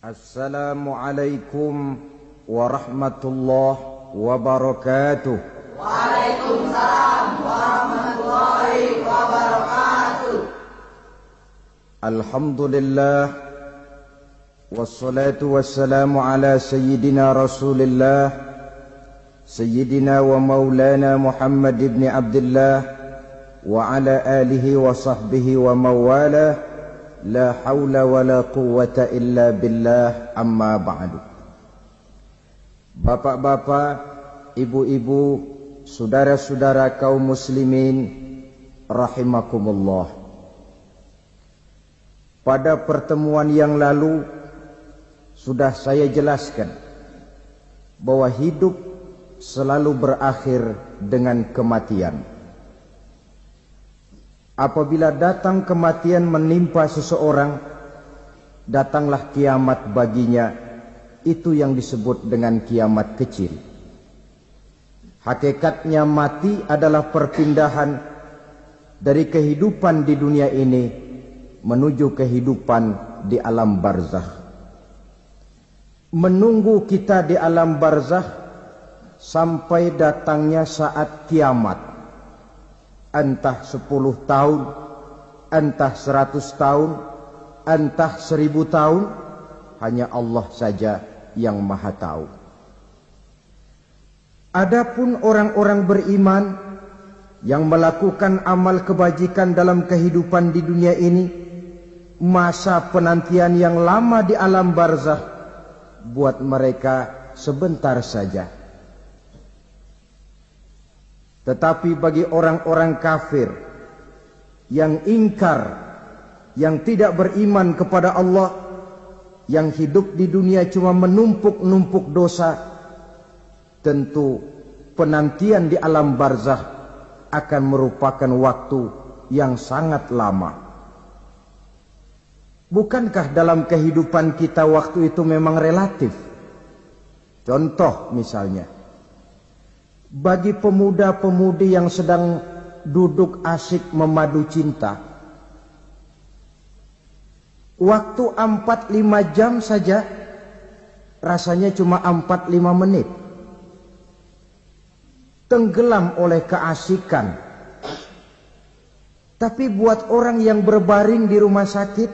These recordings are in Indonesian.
Assalamualaikum warahmatullahi wabarakatuh. Waalaikumsalam warahmatullahi wabarakatuh. Alhamdulillah wassalatu wassalamu ala sayyidina Rasulillah sayyidina wa maulana Muhammad ibn Abdullah wa ala alihi wa sahbihi wa mawalah. La haula wa la quwwata illa billah, amma ba'du. Bapak-bapak, ibu-ibu, saudara-saudara kaum muslimin rahimakumullah. Pada pertemuan yang lalu sudah saya jelaskan bahwa hidup selalu berakhir dengan kematian. Apabila datang kematian menimpa seseorang, datanglah kiamat baginya. Itu yang disebut dengan kiamat kecil. Hakikatnya mati adalah perpindahan dari kehidupan di dunia ini menuju kehidupan di alam barzakh. Menunggu kita di alam barzakh sampai datangnya saat kiamat. Entah 10 tahun, entah 100 tahun, entah 1000 tahun, hanya Allah saja yang maha tahu. Adapun orang-orang beriman yang melakukan amal kebajikan dalam kehidupan di dunia ini, masa penantian yang lama di alam barzakh buat mereka sebentar saja. Tetapi bagi orang-orang kafir yang ingkar, yang tidak beriman kepada Allah, yang hidup di dunia cuma menumpuk-numpuk dosa, tentu penantian di alam barzakh akan merupakan waktu yang sangat lama. Bukankah dalam kehidupan kita waktu itu memang relatif? Contoh misalnya, bagi pemuda-pemudi yang sedang duduk asyik memadu cinta, waktu 4-5 jam saja rasanya cuma 4-5 menit. Tenggelam oleh keasikan. Tapi buat orang yang berbaring di rumah sakit,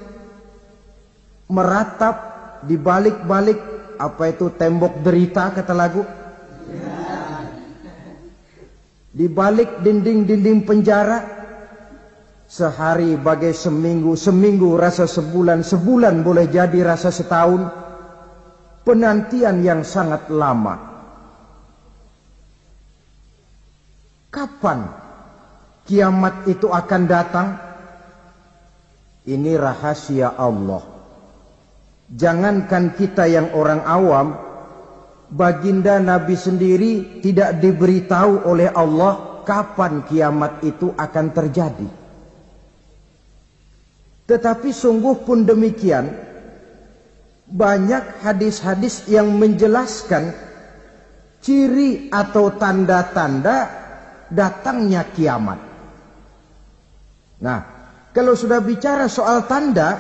meratap di balik-balik apa itu tembok derita kata lagu, di balik dinding-dinding penjara, sehari bagai seminggu, seminggu rasa sebulan, sebulan boleh jadi rasa setahun. Penantian yang sangat lama. Kapan kiamat itu akan datang? Ini rahasia Allah. Jangankan kita yang orang awam, baginda Nabi sendiri tidak diberitahu oleh Allah kapan kiamat itu akan terjadi. Tetapi sungguh pun demikian, banyak hadis-hadis yang menjelaskan ciri atau tanda-tanda datangnya kiamat. Nah, kalau sudah bicara soal tanda,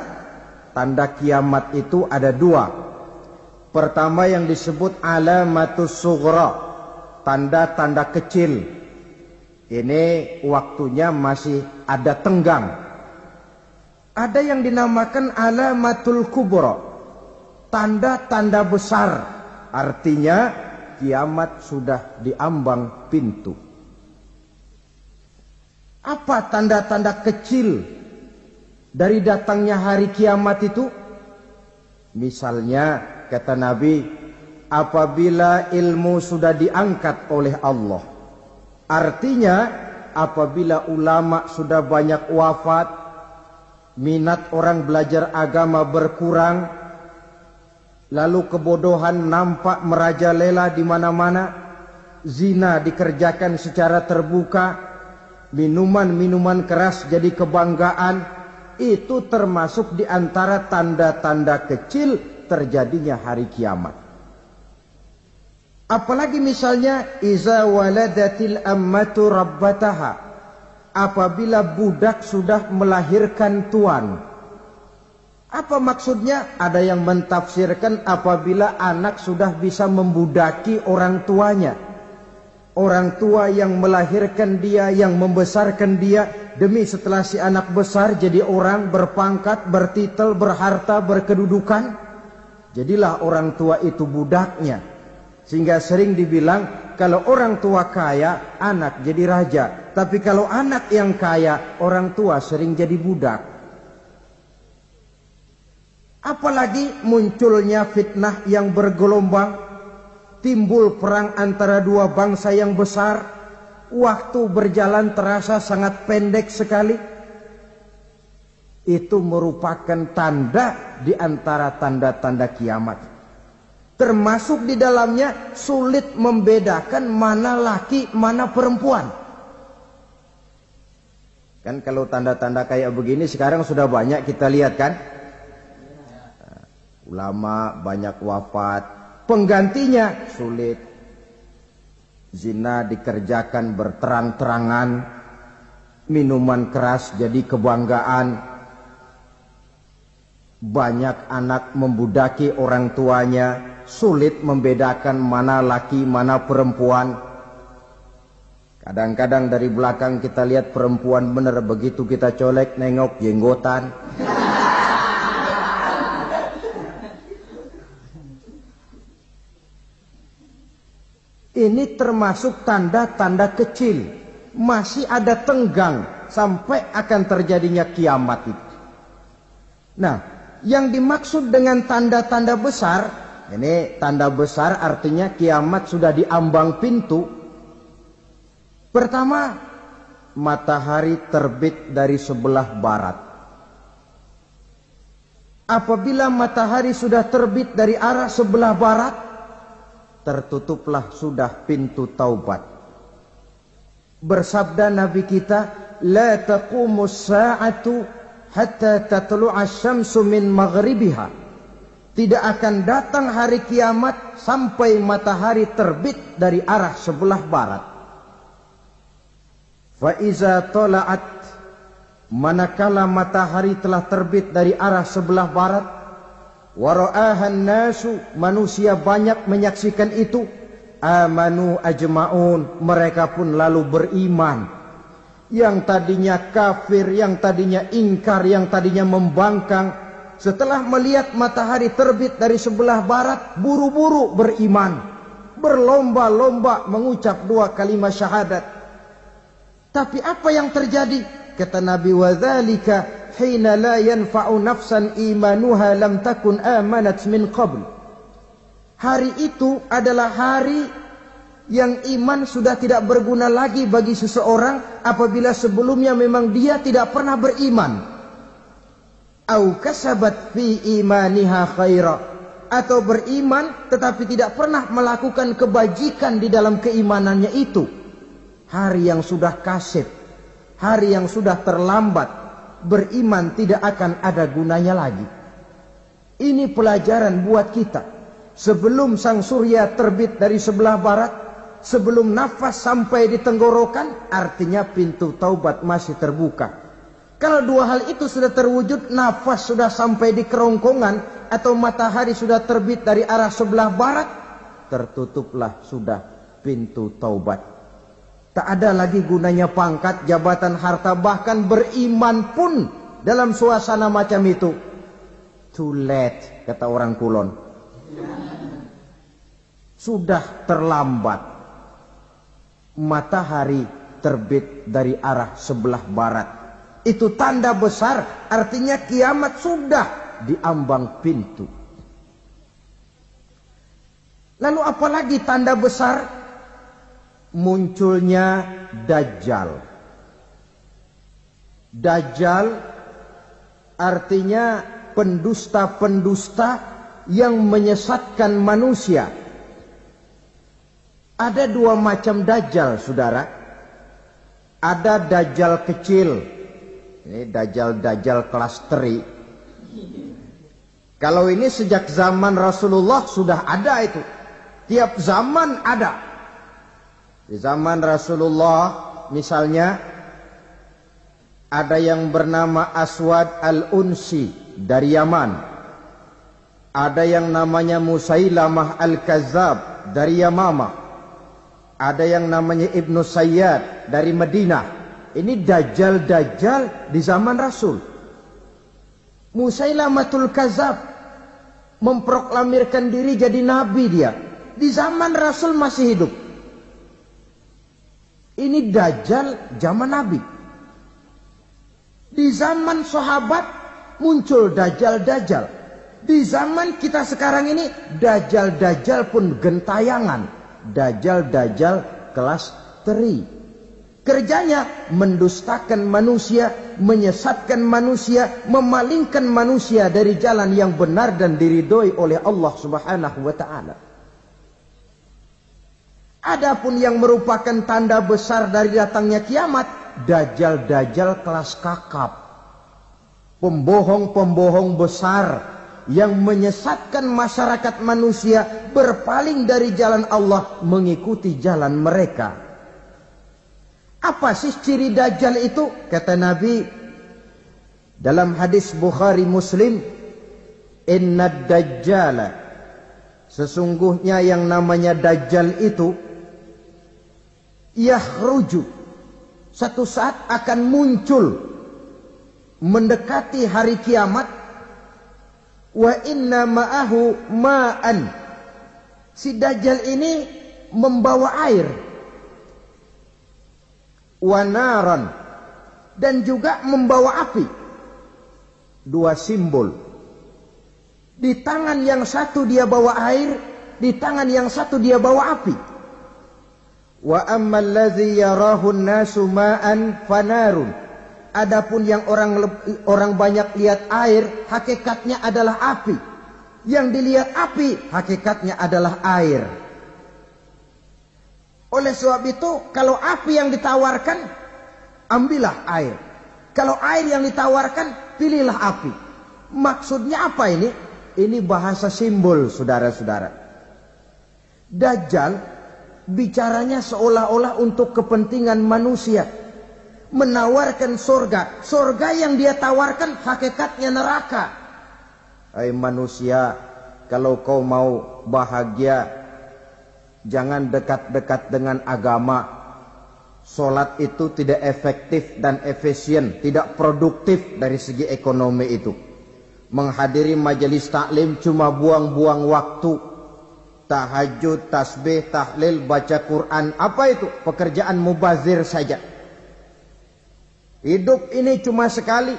tanda kiamat itu ada 2. Pertama yang disebut alamatus sughra, tanda-tanda kecil. Ini waktunya masih ada tenggang. Ada yang dinamakan alamatul kubra, tanda-tanda besar. Artinya kiamat sudah diambang pintu. Apa tanda-tanda kecil dari datangnya hari kiamat itu? Misalnya, kata Nabi, apabila ilmu sudah diangkat oleh Allah. Artinya apabila ulama sudah banyak wafat, minat orang belajar agama berkurang, lalu kebodohan nampak merajalela di mana-mana, zina dikerjakan secara terbuka, minuman-minuman keras jadi kebanggaan, itu termasuk di antara tanda-tanda kecil terjadinya hari kiamat. Apalagi misalnya iza waladatil ammatu rabbataha, apabila budak sudah melahirkan tuan. Apa maksudnya? Ada yang mentafsirkan apabila anak sudah bisa membudaki orang tuanya. Orang tua yang melahirkan dia, yang membesarkan dia, demi setelah si anak besar jadi orang berpangkat, bertitel, berharta, berkedudukan. Jadilah orang tua itu budaknya. Sehingga sering dibilang kalau orang tua kaya, anak jadi raja. Tapi kalau anak yang kaya, orang tua sering jadi budak. Apalagi munculnya fitnah yang bergelombang, timbul perang antara dua bangsa yang besar, waktu berjalan terasa sangat pendek sekali. Itu merupakan tanda di antara tanda-tanda kiamat. Termasuk di dalamnya sulit membedakan mana laki, mana perempuan. Kan kalau tanda-tanda kayak begini sekarang sudah banyak kita lihat kan? Ulama banyak wafat, penggantinya sulit. Zina dikerjakan berterang-terangan, minuman keras jadi kebanggaan. Banyak anak membudaki orang tuanya, sulit membedakan mana laki, mana perempuan. Kadang-kadang dari belakang kita lihat perempuan bener, begitu kita colek nengok jenggotan. Ini termasuk tanda-tanda kecil. Masih ada tenggang sampai akan terjadinya kiamat itu. Nah, yang dimaksud dengan tanda-tanda besar, ini tanda besar artinya kiamat sudah di ambang pintu. Pertama, matahari terbit dari sebelah barat. Apabila matahari sudah terbit dari arah sebelah barat, tertutuplah sudah pintu taubat. Bersabda Nabi kita, la taqumus sa'atu hatta tatlu'a syamsu min maghribiha. Tidak akan datang hari kiamat sampai matahari terbit dari arah sebelah barat. Fa iza tala'at, manakala matahari telah terbit dari arah sebelah barat, wara'ahan nasu, manusia banyak menyaksikan itu, amanu ajma'un, mereka pun lalu beriman. Yang tadinya kafir, yang tadinya ingkar, yang tadinya membangkang, setelah melihat matahari terbit dari sebelah barat, buru-buru beriman, berlomba-lomba mengucap dua kalimat syahadat. Tapi apa yang terjadi? Kata Nabi, wadzalika hina la yanfa'u nafsan imanuha lam takun amanat min qabl. Hari itu adalah hari yang iman sudah tidak berguna lagi bagi seseorang apabila sebelumnya memang dia tidak pernah beriman. Au kasabat fi imaniha khaira, atau beriman tetapi tidak pernah melakukan kebajikan di dalam keimanannya itu. Hari yang sudah kasib, hari yang sudah terlambat, beriman tidak akan ada gunanya lagi. Ini pelajaran buat kita. Sebelum sang surya terbit dari sebelah barat, sebelum nafas sampai di tenggorokan, artinya pintu taubat masih terbuka. Kalau dua hal itu sudah terwujud, nafas sudah sampai di kerongkongan, atau matahari sudah terbit dari arah sebelah barat, tertutuplah sudah pintu taubat. Tak ada lagi gunanya pangkat, jabatan, harta, bahkan beriman pun dalam suasana macam itu. Too late, kata orang Kulon. Sudah terlambat. Matahari terbit dari arah sebelah barat. Itu tanda besar, artinya kiamat sudah di ambang pintu. Lalu apalagi tanda besar? Munculnya Dajjal. Dajjal artinya pendusta-pendusta yang menyesatkan manusia. Ada dua macam Dajjal, saudara. Ada Dajjal kecil. Ini Dajjal kelas teri. Kalau ini sejak zaman Rasulullah sudah ada itu. Tiap zaman ada. Di zaman Rasulullah misalnya Ada yang bernama Aswad al-Unsi dari Yaman. Ada yang namanya Musailamah al-Kazzab dari Yamama. Ada yang namanya Ibnu Sayyad dari Madinah. Ini dajjal-dajjal di zaman Rasul. Musailamatul Kazzab memproklamirkan diri jadi nabi dia. Di zaman Rasul masih hidup. Ini dajjal zaman Nabi. Di zaman sahabat muncul dajjal-dajjal. Di zaman kita sekarang ini dajjal-dajjal pun gentayangan. Dajjal-dajjal kelas teri. Kerjanya mendustakan manusia, menyesatkan manusia, memalingkan manusia dari jalan yang benar dan diridhoi oleh Allah Subhanahu wa taala. Adapun yang merupakan tanda besar dari datangnya kiamat, dajjal-dajjal kelas kakap. Pembohong-pembohong besar yang menyesatkan masyarakat manusia berpaling dari jalan Allah mengikuti jalan mereka. Apa sih ciri dajjal itu? Kata Nabi dalam hadis Bukhari Muslim, "Innad dajjala", sesungguhnya yang namanya dajjal itu yakhruju, satu saat akan muncul mendekati hari kiamat. Wa inna ma'ahu ma'an, si dajjal ini membawa air. Wa naran, dan juga membawa api. Dua simbol. Di tangan yang satu dia bawa air, di tangan yang satu dia bawa api. Wa ammal ladzi yarahu an-nasu ma'an fanarun. Adapun yang orang banyak lihat air, hakikatnya adalah api. Yang dilihat api, hakikatnya adalah air. Oleh sebab itu, kalau api yang ditawarkan, ambillah air. Kalau air yang ditawarkan, pilihlah api. Maksudnya apa ini? Ini bahasa simbol, saudara-saudara. Dajjal bicaranya seolah-olah untuk kepentingan manusia, menawarkan surga. Surga yang dia tawarkan hakikatnya neraka. Hai manusia, kalau kau mau bahagia, jangan dekat-dekat dengan agama. Solat itu tidak efektif dan efisien, tidak produktif dari segi ekonomi itu. Menghadiri majelis taklim cuma buang-buang waktu. Tahajud, tasbih, tahlil, baca Quran, apa itu? Pekerjaan mubazir saja. Hidup ini cuma sekali,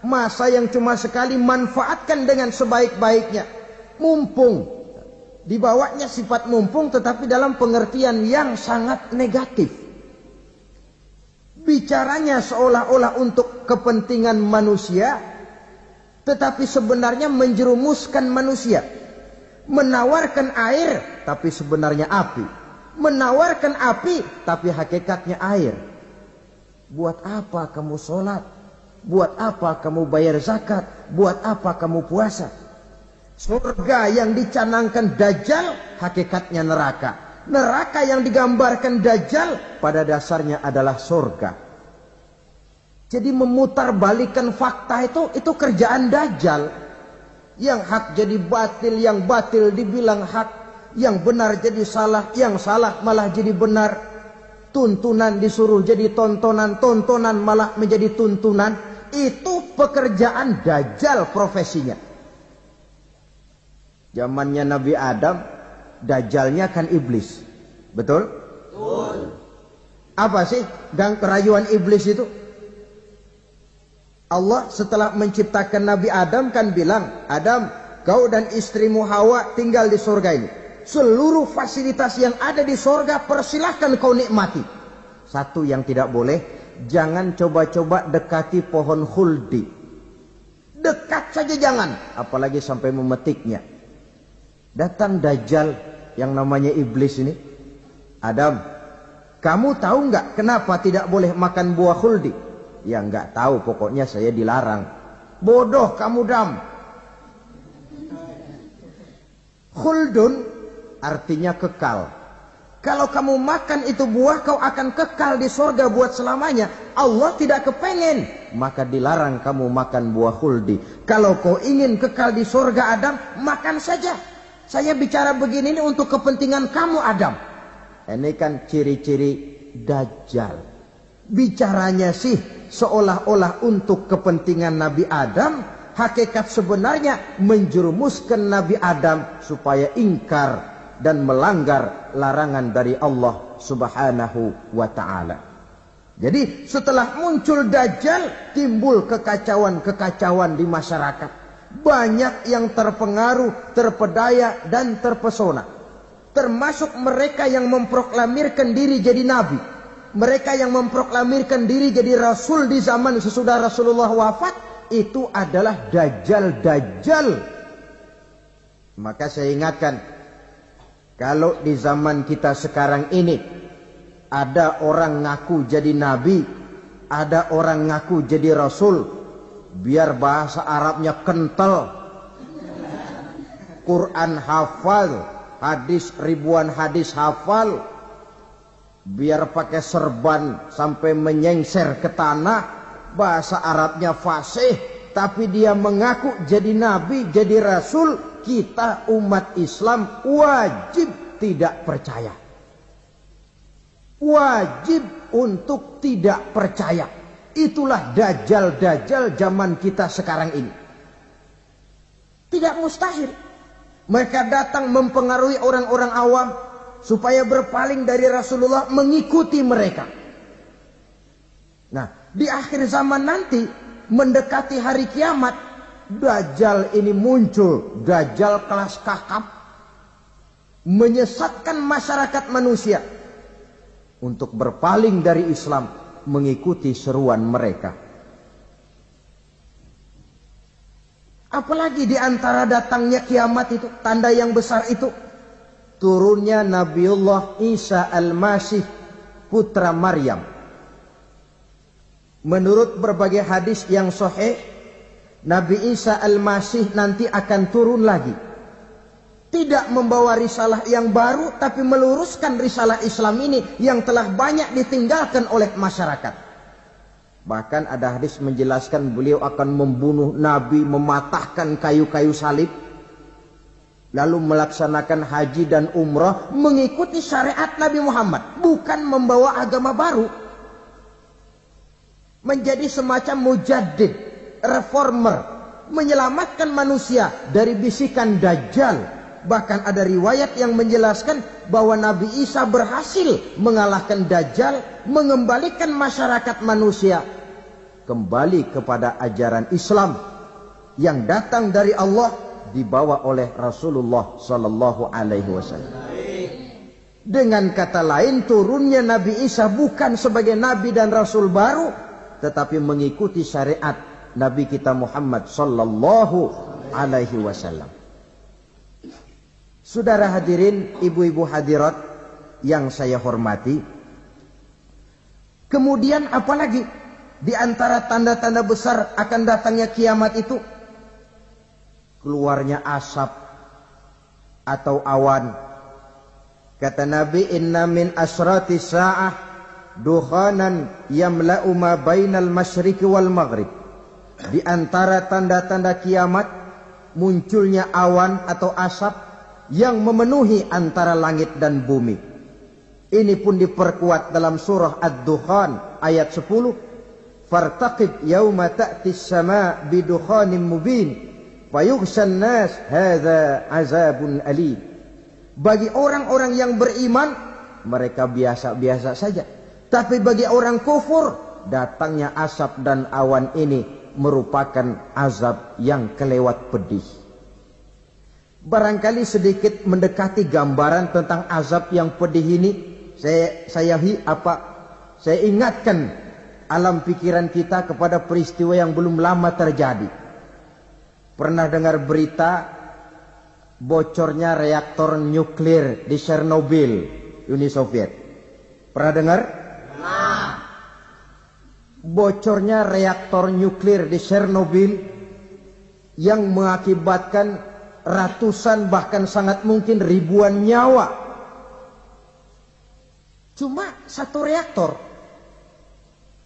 masa yang cuma sekali, manfaatkan dengan sebaik-baiknya. Mumpung, dibawanya sifat mumpung tetapi dalam pengertian yang sangat negatif. Bicaranya seolah-olah untuk kepentingan manusia, tetapi sebenarnya menjerumuskan manusia. Menawarkan air, tapi sebenarnya api. Menawarkan api, tapi hakikatnya air. Buat apa kamu sholat? Buat apa kamu bayar zakat? Buat apa kamu puasa? Surga yang dicanangkan Dajjal, hakikatnya neraka. Neraka yang digambarkan Dajjal, pada dasarnya adalah surga. Jadi memutarbalikkan fakta itu kerjaan Dajjal. Yang hak jadi batil, yang batil dibilang hak, yang benar jadi salah, yang salah malah jadi benar. Tuntunan disuruh jadi tontonan, tontonan malah menjadi tuntunan. Itu pekerjaan Dajjal profesinya. Zamannya Nabi Adam, Dajjalnya kan iblis. Betul? Betul. Apa sih gang kerayuan iblis itu? Allah setelah menciptakan Nabi Adam kan bilang, Adam, kau dan istrimu Hawa tinggal di surga ini. Seluruh fasilitas yang ada di surga persilahkan kau nikmati. Satu yang tidak boleh, jangan coba-coba dekati pohon khuldi. Dekat saja jangan, apalagi sampai memetiknya. Datang Dajjal yang namanya iblis ini. Adam, kamu tahu nggak kenapa tidak boleh makan buah khuldi? Ya nggak tahu, pokoknya saya dilarang. Bodoh kamu Dam. Khuldun artinya kekal. Kalau kamu makan itu buah, kau akan kekal di surga buat selamanya. Allah tidak kepengen, maka dilarang kamu makan buah khuldi. Kalau kau ingin kekal di surga Adam, makan saja. Saya bicara begini ini untuk kepentingan kamu Adam. Ini kan ciri-ciri Dajjal. Bicaranya sih seolah-olah untuk kepentingan Nabi Adam. Hakikat sebenarnya menjerumuskan Nabi Adam supaya ingkar dan melanggar larangan dari Allah Subhanahu wa ta'ala. Jadi setelah muncul Dajjal, timbul kekacauan-kekacauan di masyarakat. Banyak yang terpengaruh, terpedaya dan terpesona. Termasuk mereka yang memproklamirkan diri jadi nabi. Mereka yang memproklamirkan diri jadi rasul di zaman sesudah Rasulullah wafat. Itu adalah Dajjal-Dajjal. Maka saya ingatkan, kalau di zaman kita sekarang ini ada orang ngaku jadi nabi, ada orang ngaku jadi rasul, biar bahasa Arabnya kental, Quran hafal, hadis ribuan hadis hafal, biar pakai serban sampai menyengser ke tanah, bahasa Arabnya fasih, tapi dia mengaku jadi nabi, jadi rasul. Kita umat Islam wajib tidak percaya. Wajib untuk tidak percaya. Itulah Dajjal-Dajjal zaman kita sekarang ini. Tidak mustahil. Mereka datang mempengaruhi orang-orang awam supaya berpaling dari Rasulullah, mengikuti mereka. Nah, di akhir zaman nanti, mendekati hari kiamat, Dajjal ini muncul, Dajjal kelas kakap, menyesatkan masyarakat manusia untuk berpaling dari Islam, mengikuti seruan mereka. Apalagi di antara datangnya kiamat itu, tanda yang besar itu, turunnya Nabiullah Isa Al-Masih, putra Maryam. Menurut berbagai hadis yang sahih, Nabi Isa Al-Masih nanti akan turun lagi. Tidak membawa risalah yang baru, tapi meluruskan risalah Islam ini yang telah banyak ditinggalkan oleh masyarakat. Bahkan ada hadis menjelaskan beliau akan membunuh Nabi, mematahkan kayu-kayu salib, lalu melaksanakan haji dan umrah mengikuti syariat Nabi Muhammad, bukan membawa agama baru. Menjadi semacam mujaddid, reformer, menyelamatkan manusia dari bisikan Dajjal. Bahkan ada riwayat yang menjelaskan bahwa Nabi Isa berhasil mengalahkan Dajjal, mengembalikan masyarakat manusia kembali kepada ajaran Islam yang datang dari Allah, dibawa oleh Rasulullah sallallahu alaihi wasallam. Dengan kata lain, turunnya Nabi Isa bukan sebagai nabi dan rasul baru, tetapi mengikuti syariat Nabi kita Muhammad sallallahu alaihi wasallam. Saudara hadirin, ibu-ibu hadirat yang saya hormati. Kemudian apalagi di antara tanda-tanda besar akan datangnya kiamat itu? Keluarnya asap atau awan. Kata Nabi, inna min asrati sa'ah dukhanan yamla'u ma bainal masyriqi wal maghrib. Di antara tanda-tanda kiamat, munculnya awan atau asap yang memenuhi antara langit dan bumi. Ini pun diperkuat dalam surah Ad-Dukhan ayat 10. Fartaqib yauma ta'tis sama' bidukhanin mubin fayughshan nas hadza azabun alim. Bagi orang-orang yang beriman, mereka biasa-biasa saja. Tapi bagi orang kufur, datangnya asap dan awan ini merupakan azab yang kelewat pedih. Barangkali sedikit mendekati gambaran tentang azab yang pedih ini, saya ingatkan alam pikiran kita kepada peristiwa yang belum lama terjadi. Pernah dengar berita bocornya reaktor nuklir di Chernobyl, Uni Soviet? Pernah dengar? Bocornya reaktor nuklir di Chernobyl yang mengakibatkan ratusan bahkan sangat mungkin ribuan nyawa. Cuma satu reaktor.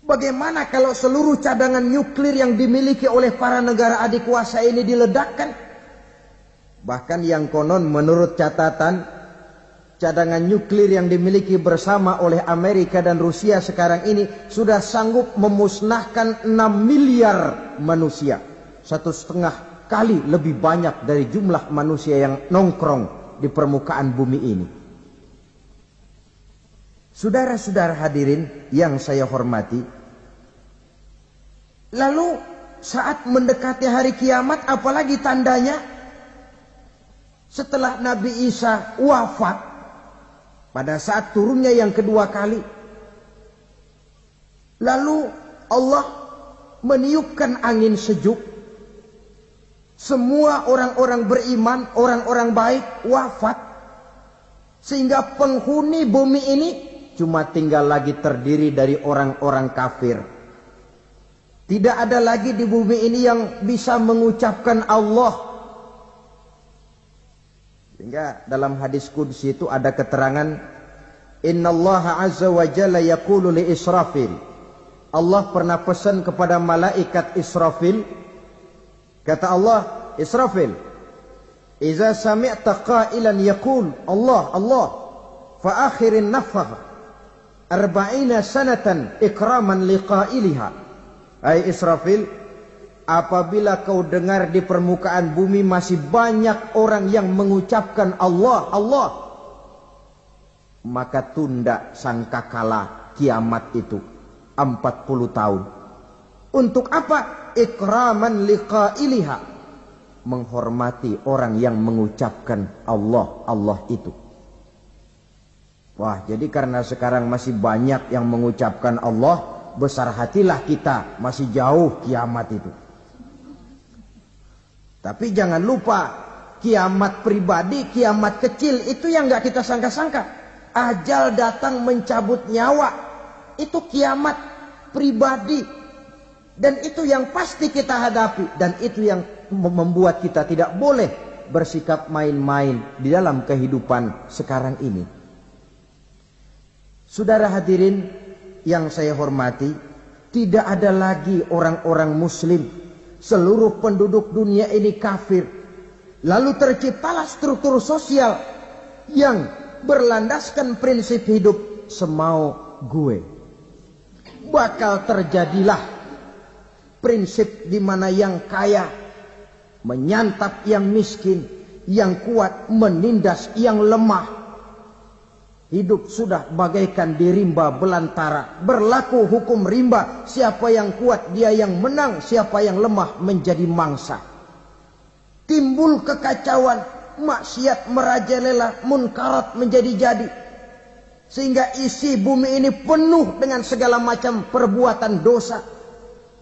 Bagaimana kalau seluruh cadangan nuklir yang dimiliki oleh para negara adikuasa ini diledakkan? Bahkan yang konon menurut catatan, cadangan nuklir yang dimiliki bersama oleh Amerika dan Rusia sekarang ini sudah sanggup memusnahkan 6 miliar manusia. 1,5 kali lebih banyak dari jumlah manusia yang nongkrong di permukaan bumi ini. Saudara-saudara hadirin yang saya hormati, lalu saat mendekati hari kiamat, apalagi tandanya? Setelah Nabi Isa wafat, pada saat turunnya yang kedua kali, lalu Allah meniupkan angin sejuk. Semua orang-orang beriman, orang-orang baik wafat. Sehingga penghuni bumi ini cuma tinggal lagi terdiri dari orang-orang kafir. Tidak ada lagi di bumi ini yang bisa mengucapkan Allah. Sehingga dalam hadis qudsi itu ada keterangan, Innallaha azza wa jalla yaqulu li Israfil. Allah pernah pesan kepada malaikat Israfil. Kata Allah, Israfil, Iza sami'ta qailan yaqul Allah, Allah, fa akhirin nafakh 40 sanatan ikraman liqailiha. Hai Israfil, apabila kau dengar di permukaan bumi masih banyak orang yang mengucapkan Allah, Allah, maka tunda sangkakala kiamat itu 40 tahun. Untuk apa? Ikraman liqailiha, menghormati orang yang mengucapkan Allah, Allah itu. Wah, jadi karena sekarang masih banyak yang mengucapkan Allah, besar hatilah kita, masih jauh kiamat itu. Tapi jangan lupa, kiamat pribadi, kiamat kecil, itu yang gak kita sangka-sangka. Ajal datang mencabut nyawa, itu kiamat pribadi. Dan itu yang pasti kita hadapi. Dan itu yang membuat kita tidak boleh bersikap main-main di dalam kehidupan sekarang ini. Saudara hadirin yang saya hormati, tidak ada lagi orang-orang muslim. Seluruh penduduk dunia ini kafir. Lalu terciptalah struktur sosial yang berlandaskan prinsip hidup semau gue. Bakal terjadilah prinsip di mana yang kaya menyantap yang miskin, yang kuat menindas yang lemah. Hidup sudah bagaikan di rimba belantara. Berlaku hukum rimba, siapa yang kuat dia yang menang, siapa yang lemah menjadi mangsa. Timbul kekacauan, maksiat merajalela, munkarat menjadi-jadi. Sehingga isi bumi ini penuh dengan segala macam perbuatan dosa.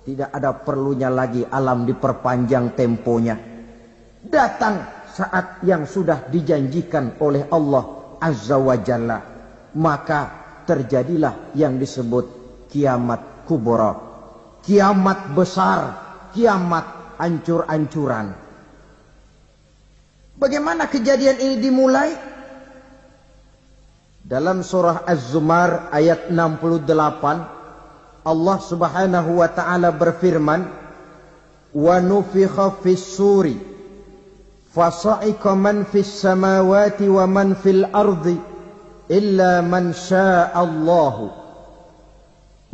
Tidak ada perlunya lagi alam diperpanjang temponya. Datang saat yang sudah dijanjikan oleh Allah Azza wa Jalla. Maka terjadilah yang disebut kiamat kubra. Kiamat besar. Kiamat ancur-ancuran. Bagaimana kejadian ini dimulai? Dalam surah Az-Zumar ayat 68. Allah subhanahu wa ta'ala berfirman, wa nufikha fis suri fasa'iqa man fis samawati wa man fil ardi illa man sya'allahu.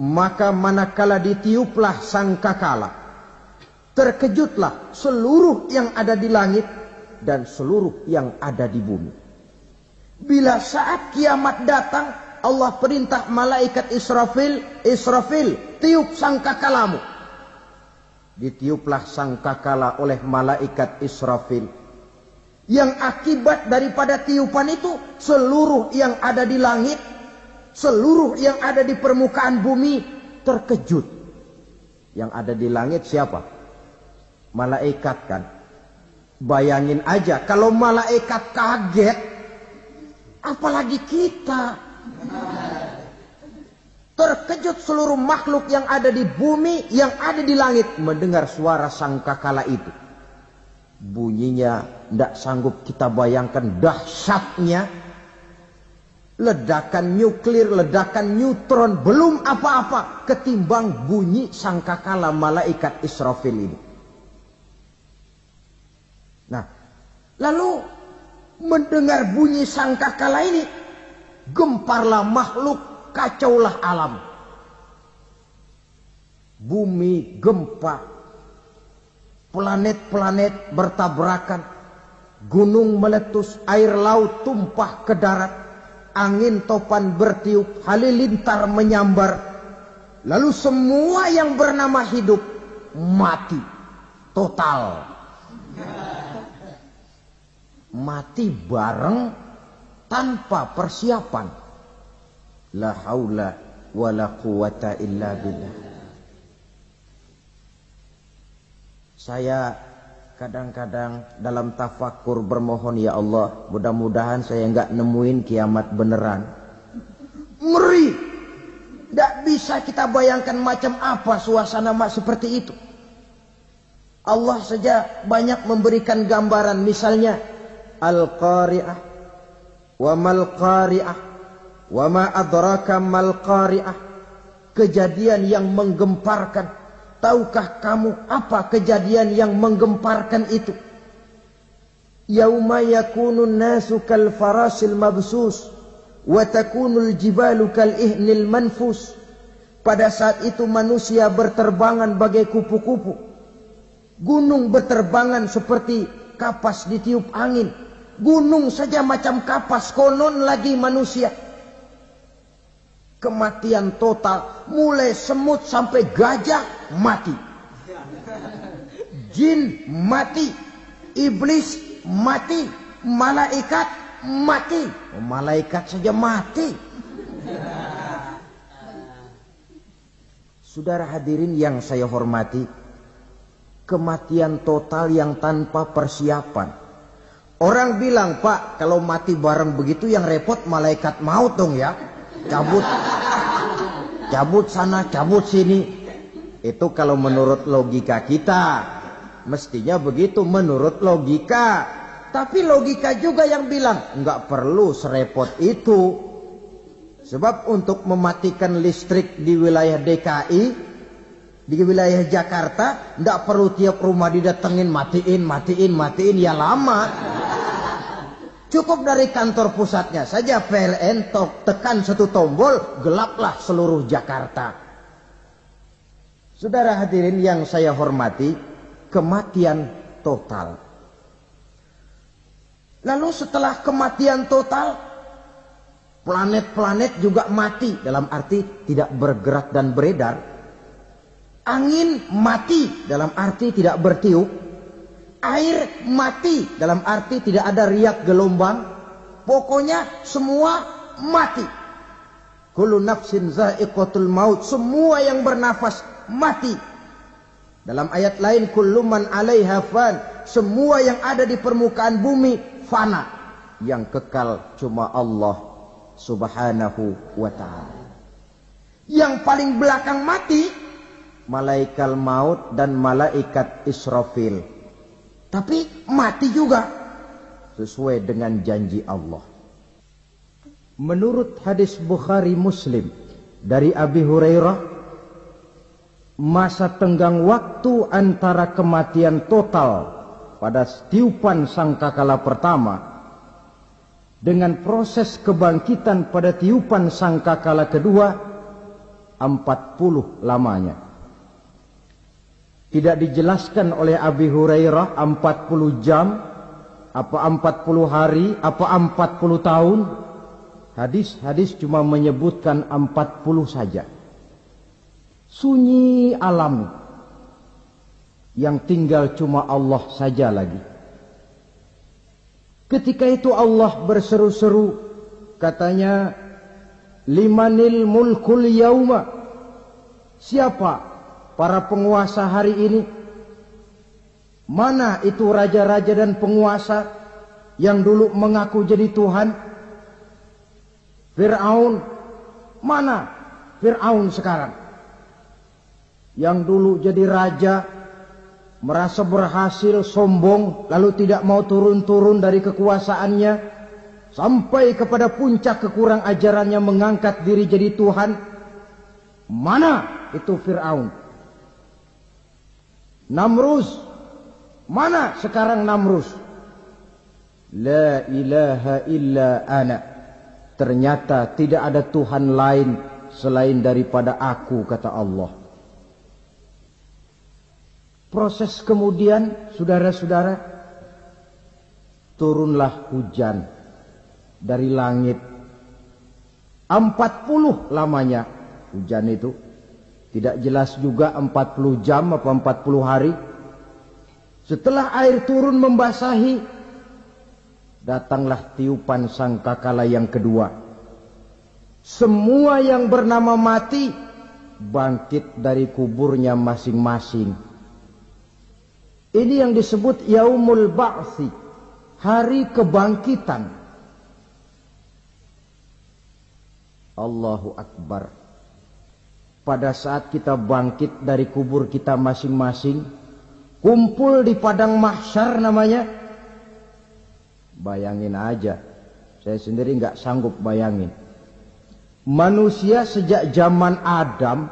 Maka manakala ditiuplah sangkakala, terkejutlah seluruh yang ada di langit dan seluruh yang ada di bumi. Bila saat kiamat datang, Allah perintah malaikat Israfil, Israfil, tiup sangkakalamu. Ditiuplah sangkakala oleh malaikat Israfil. Yang akibat daripada tiupan itu, seluruh yang ada di langit, seluruh yang ada di permukaan bumi terkejut. Yang ada di langit siapa? Malaikat kan. Bayangin aja kalau malaikat kaget, apalagi kita. Terkejut seluruh makhluk yang ada di bumi, yang ada di langit mendengar suara sangkakala itu. Bunyinya tidak sanggup kita bayangkan dahsyatnya. ledakan nuklir, ledakan neutron, belum apa-apa ketimbang bunyi sangkakala malaikat Israfil ini. Nah, lalu mendengar bunyi sangkakala ini, gemparlah makhluk, kacaulah alam. Bumi gempa, planet-planet bertabrakan, gunung meletus, air laut tumpah ke darat, angin topan bertiup, halilintar menyambar. Lalu semua yang bernama hidup mati total. Mati bareng tanpa persiapan. La haula wala quwata illa billah. Saya kadang-kadang dalam tafakur bermohon, ya Allah, mudah-mudahan saya enggak nemuin kiamat beneran. Ngeri. Tidak bisa kita bayangkan macam apa suasana seperti itu. Allah saja banyak memberikan gambaran, misalnya Al-Qari'ah, wa mal Qari'ah, wa ma adraka mal Qari'ah. Kejadian yang menggemparkan. Tahukah kamu apa kejadian yang menggemparkan itu? Yauma yakunun nasu kal farasil mabsus wa takunul jibalu kal ihnil manfus. Pada saat itu manusia berterbangan bagai kupu-kupu. Gunung berterbangan seperti kapas ditiup angin. Gunung saja macam kapas, konon lagi manusia. Kematian total, mulai semut sampai gajah mati, jin mati, iblis mati, malaikat mati. Malaikat saja mati. Saudara hadirin yang saya hormati, kematian total yang tanpa persiapan. Orang bilang, Pak, kalau mati bareng begitu yang repot malaikat maut dong ya. Cabut sana, cabut sini. Itu kalau menurut logika kita. Mestinya begitu menurut logika. Tapi logika juga yang bilang, enggak perlu serepot itu. Sebab untuk mematikan listrik di wilayah DKI, di wilayah Jakarta, enggak perlu tiap rumah didatengin, matiin, ya lama. Cukup dari kantor pusatnya saja PLN tekan satu tombol, gelaplah seluruh Jakarta. Saudara hadirin yang saya hormati, kematian total. Lalu setelah kematian total, planet-planet juga mati, dalam arti tidak bergerak dan beredar. Angin mati, dalam arti tidak bertiup. Air mati, dalam arti tidak ada riak gelombang. Pokoknya semua mati. Kullu nafsin za'iqatul maut. Semua yang bernafas mati. Dalam ayat lain, kullu man 'alaiha fan. Semua yang ada di permukaan bumi fana. Yang kekal cuma Allah subhanahu wa ta'ala. Yang paling belakang mati, malaikat maut dan malaikat Israfil. Tapi mati juga sesuai dengan janji Allah. Menurut hadis Bukhari Muslim dari Abi Hurairah, masa tenggang waktu antara kematian total pada tiupan sangkakala pertama dengan proses kebangkitan pada tiupan sangkakala kedua 40 lamanya. Tidak dijelaskan oleh Abi Hurairah 40 jam, apa 40 hari, apa 40 tahun. Hadis-hadis cuma menyebutkan 40 saja. Sunyi alam. Yang tinggal cuma Allah saja lagi. Ketika itu Allah berseru-seru, katanya, limanil mulkul yauma. Siapa para penguasa hari ini? Mana itu raja-raja dan penguasa yang dulu mengaku jadi Tuhan? Fir'aun. Mana Fir'aun sekarang? Yang dulu jadi raja, merasa berhasil, sombong, lalu tidak mau turun-turun dari kekuasaannya. sampai kepada puncak kekurang ajarannya mengangkat diri jadi Tuhan. Mana itu Fir'aun? Namrus, mana sekarang Namrus? La ilaha illa ana. Ternyata tidak ada Tuhan lain selain daripada aku, kata Allah. Proses kemudian, saudara-saudara, turunlah hujan dari langit. 40 lamanya hujan itu. Tidak jelas juga 40 jam apa 40 hari. Setelah air turun membasahi, datanglah tiupan sangkakala yang kedua. Semua yang bernama mati bangkit dari kuburnya masing-masing. Ini yang disebut Yaumul Ba'thi, hari kebangkitan. Allahu Akbar. Pada saat kita bangkit dari kubur kita masing-masing, kumpul di padang mahsyar namanya. Bayangin aja, saya sendiri nggak sanggup bayangin. Manusia sejak zaman Adam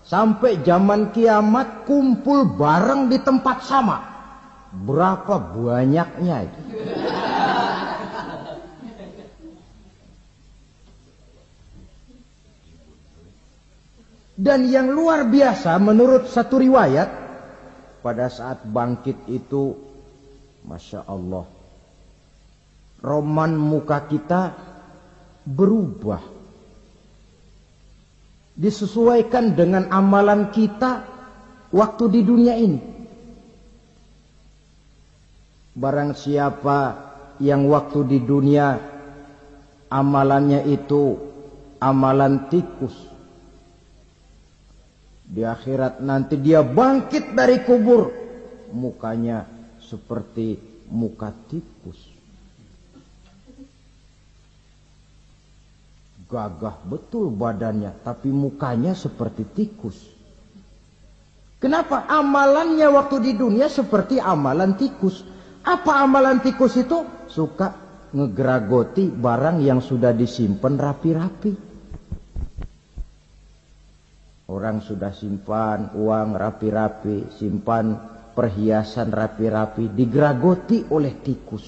sampai zaman kiamat kumpul bareng di tempat sama. Berapa banyaknya itu? Dan yang luar biasa menurut satu riwayat, pada saat bangkit itu, Masya Allah, roman muka kita berubah. Disesuaikan dengan amalan kita waktu di dunia ini. Barang siapa yang waktu di dunia amalannya itu amalan tikus, di akhirat nanti dia bangkit dari kubur, mukanya seperti muka tikus. Gagah betul badannya, tapi mukanya seperti tikus. Kenapa? Amalannya waktu di dunia seperti amalan tikus. Apa amalan tikus itu? Suka ngegeragoti barang yang sudah disimpan rapi-rapi. Orang sudah simpan uang rapi-rapi, simpan perhiasan rapi-rapi, digeragoti oleh tikus.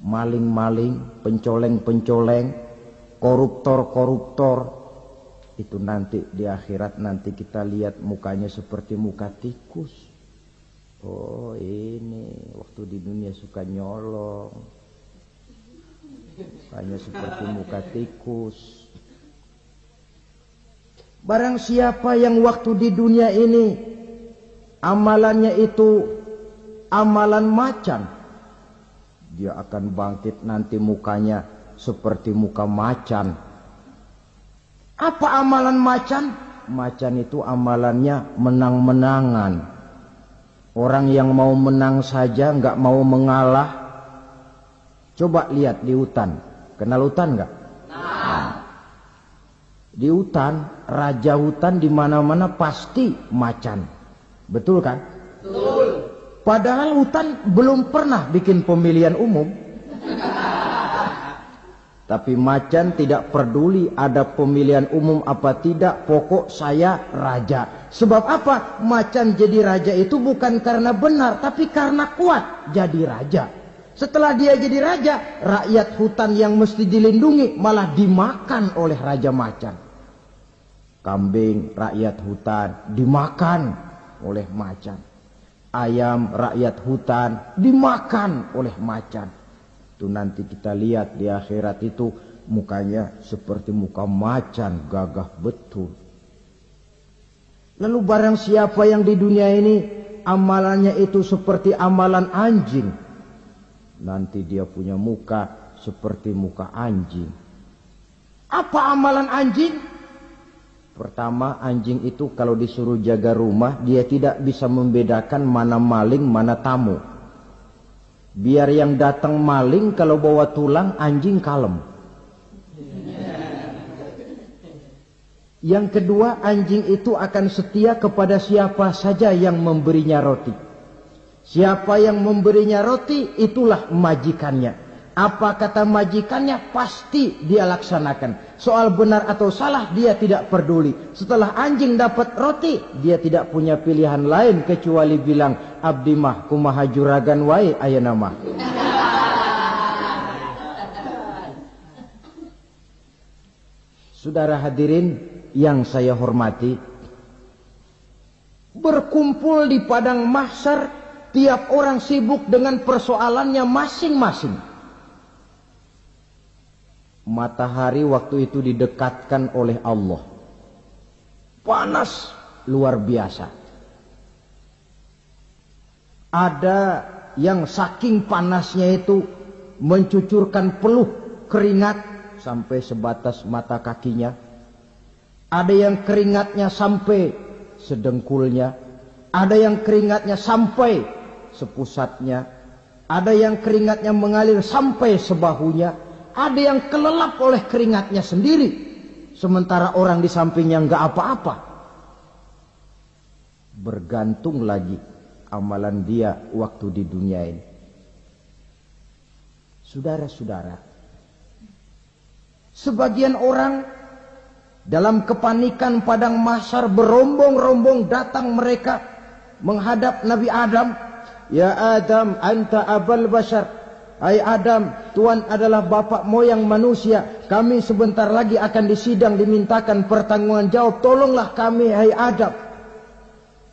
Maling-maling, pencoleng-pencoleng, koruptor-koruptor, itu nanti di akhirat nanti kita lihat mukanya seperti muka tikus. Oh, ini waktu di dunia suka nyolong, mukanya seperti muka tikus. Barang siapa yang waktu di dunia ini amalannya itu amalan macan, dia akan bangkit nanti mukanya seperti muka macan. Apa amalan macan? Macan itu amalannya menang-menangan. Orang yang mau menang saja nggak mau mengalah. Coba lihat di hutan. Kenal hutan nggak? Nah. Di hutan, raja hutan di mana-mana pasti macan. Betul kan? Betul. Padahal hutan belum pernah bikin pemilihan umum. Tapi macan tidak peduli ada pemilihan umum apa tidak, pokok saya raja. Sebab apa? Macan jadi raja itu bukan karena benar, tapi karena kuat jadi raja. Setelah dia jadi raja, rakyat hutan yang mesti dilindungi malah dimakan oleh raja macan. Kambing rakyat hutan dimakan oleh macan. Ayam rakyat hutan dimakan oleh macan. Itu nanti kita lihat di akhirat itu mukanya seperti muka macan, gagah betul. Lalu barang siapa yang di dunia ini amalannya itu seperti amalan anjing, nanti dia punya muka seperti muka anjing. Apa amalan anjing? Pertama, anjing itu kalau disuruh jaga rumah, dia tidak bisa membedakan mana maling, mana tamu. Biar yang datang maling kalau bawa tulang, anjing kalem. Yang kedua, anjing itu akan setia kepada siapa saja yang memberinya roti. Siapa yang memberinya roti, itulah majikannya. Apa kata majikannya pasti dia laksanakan. Soal benar atau salah dia tidak peduli. Setelah anjing dapat roti, dia tidak punya pilihan lain kecuali bilang, abdi mah kumaha juragan wae ayeuna mah. Saudara hadirin yang saya hormati, berkumpul di padang mahsyar, tiap orang sibuk dengan persoalannya masing-masing. Matahari waktu itu didekatkan oleh Allah. Panas luar biasa. Ada yang saking panasnya itu mencucurkan peluh keringat sampai sebatas mata kakinya. Ada yang keringatnya sampai sedengkulnya. Ada yang keringatnya sampai sepusatnya. Ada yang keringatnya mengalir sampai sebahunya. Ada yang kelelap oleh keringatnya sendiri. Sementara orang di sampingnya enggak apa-apa. Bergantung lagi amalan dia waktu di dunia ini. Saudara-saudara, sebagian orang dalam kepanikan padang mahsyar berombong-rombong datang mereka menghadap Nabi Adam. Ya Adam, anta abal bashar. Hai Adam, Tuhan adalah bapak moyang manusia. Kami sebentar lagi akan disidang, dimintakan pertanggungan jawab. Tolonglah kami, hai Adam.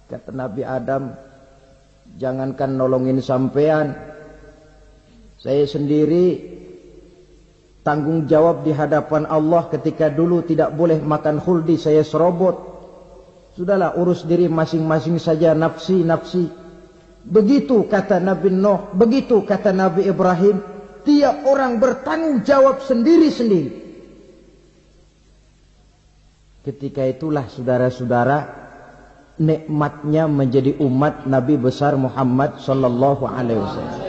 Kata Nabi Adam, jangankan nolongin sampean, saya sendiri tanggung jawab di hadapan Allah ketika dulu tidak boleh makan khuldi, saya serobot. Sudahlah, urus diri masing-masing saja, nafsi. Begitu kata Nabi Nuh, begitu kata Nabi Ibrahim. Tiap orang bertanggung jawab sendiri-sendiri. Ketika itulah saudara-saudara, nikmatnya menjadi umat Nabi besar Muhammad sallallahu alaihi wasallam.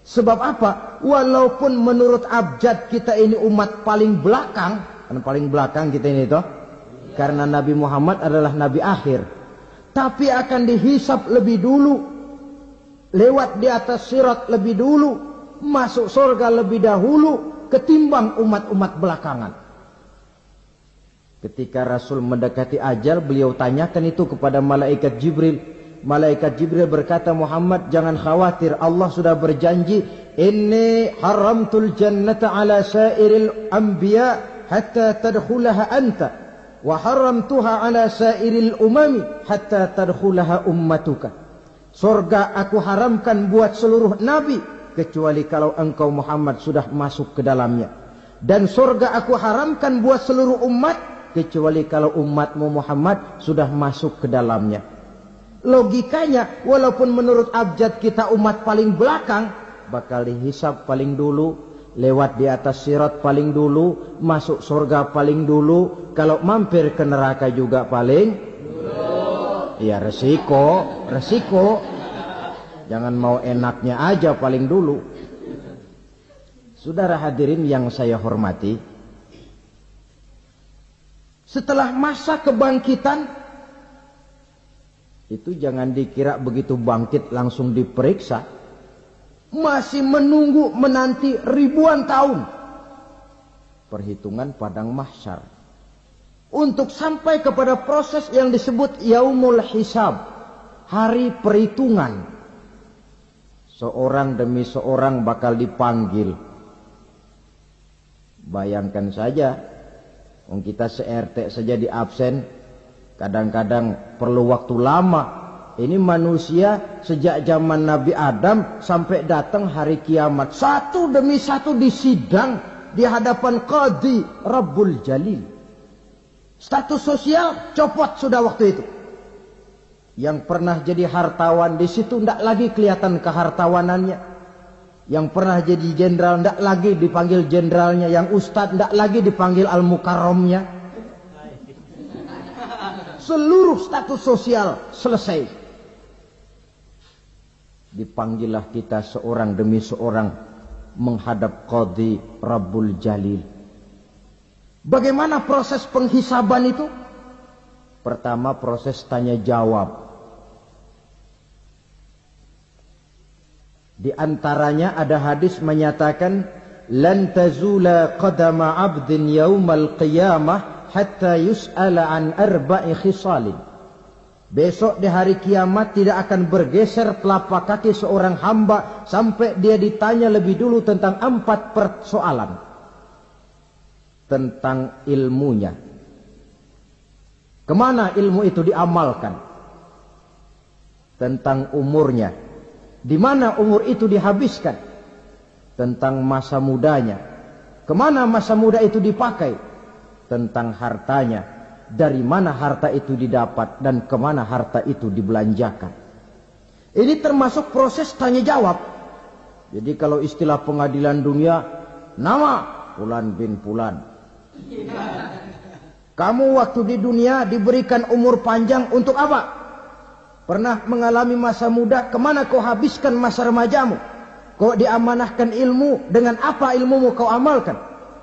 Sebab apa? Walaupun menurut abjad kita ini umat paling belakang, kan paling belakang kita ini toh, karena Nabi Muhammad adalah Nabi akhir. Tapi akan dihisap lebih dulu, lewat di atas sirat lebih dulu, masuk surga lebih dahulu ketimbang umat-umat belakangan. Ketika Rasul mendekati ajal, beliau tanyakan itu kepada malaikat Jibril. Malaikat Jibril berkata, Muhammad jangan khawatir, Allah sudah berjanji, inni haramtul jannata ala sairil anbiya hatta tadkhulaha anta. Wa haramtuha ala sairil umami hatta tadkhulaha ummatuka. Surga aku haramkan buat seluruh nabi kecuali kalau engkau Muhammad sudah masuk ke dalamnya. Dan surga aku haramkan buat seluruh umat kecuali kalau umatmu Muhammad sudah masuk ke dalamnya. Logikanya, walaupun menurut abjad kita umat paling belakang, bakal dihisab paling dulu, lewat di atas sirat paling dulu, masuk surga paling dulu, kalau mampir ke neraka juga paling dulu. Ya resiko. Jangan mau enaknya aja paling dulu. Saudara hadirin yang saya hormati, setelah masa kebangkitan, itu jangan dikira begitu bangkit langsung diperiksa. Masih menunggu menanti ribuan tahun perhitungan padang mahsyar untuk sampai kepada proses yang disebut yaumul hisab, hari perhitungan. Seorang demi seorang bakal dipanggil. Bayangkan saja, kita se-RT saja di absen, kadang-kadang perlu waktu lama. Ini manusia sejak zaman Nabi Adam sampai datang hari kiamat, satu demi satu disidang di hadapan Qadhi Rabbul Jalil. Status sosial copot sudah waktu itu. Yang pernah jadi hartawan di situ tidak lagi kelihatan kehartawanannya. Yang pernah jadi jenderal tidak lagi dipanggil jenderalnya. Yang ustadz tidak lagi dipanggil al-mukarramnya. Seluruh status sosial selesai. Dipanggillah kita seorang demi seorang menghadap Qadhi Rabbul Jalil. Bagaimana proses penghisaban itu? Pertama proses tanya jawab. Di antaranya ada hadis menyatakan, lan tazula qadama 'abdin yaumal qiyamah hatta yus'ala an arba'i khisalin. Besok di hari kiamat tidak akan bergeser telapak kaki seorang hamba sampai dia ditanya lebih dulu tentang 4 persoalan. Tentang ilmunya. Kemana ilmu itu diamalkan? Tentang umurnya. Di mana umur itu dihabiskan? Tentang masa mudanya. Kemana masa muda itu dipakai? Tentang hartanya. Dari mana harta itu didapat dan kemana harta itu dibelanjakan. Ini termasuk proses tanya jawab. Jadi kalau istilah pengadilan dunia, nama Fulan bin Fulan. Kamu waktu di dunia diberikan umur panjang untuk apa? Pernah mengalami masa muda, kemana kau habiskan masa remajamu? Kau diamanahkan ilmu, dengan apa ilmumu kau amalkan?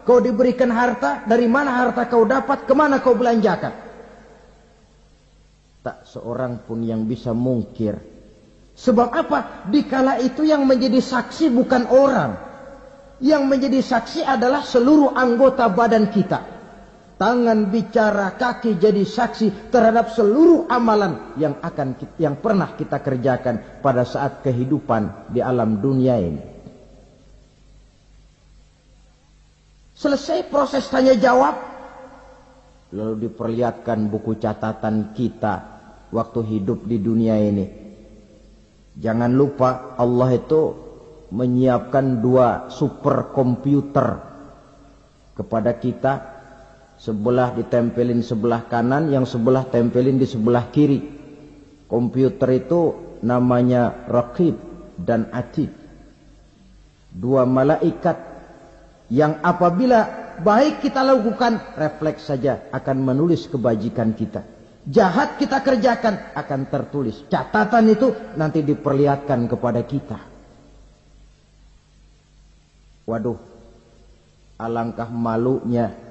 Kau diberikan harta, dari mana harta kau dapat, kemana kau belanjakan? Tak seorang pun yang bisa mungkir. Sebab apa? Dikala itu yang menjadi saksi bukan orang. Yang menjadi saksi adalah seluruh anggota badan kita. Tangan bicara, kaki jadi saksi terhadap seluruh amalan yang pernah kita kerjakan pada saat kehidupan di alam dunia ini. Selesai proses tanya jawab, lalu diperlihatkan buku catatan kita waktu hidup di dunia ini. Jangan lupa Allah itu menyiapkan 2 superkomputer kepada kita. Sebelah ditempelin sebelah kanan, yang sebelah tempelin di sebelah kiri. Komputer itu namanya Raqib dan Atid. 2 malaikat yang apabila baik kita lakukan, refleks saja akan menulis kebajikan kita. Jahat kita kerjakan akan tertulis. Catatan itu nanti diperlihatkan kepada kita. Waduh, alangkah malunya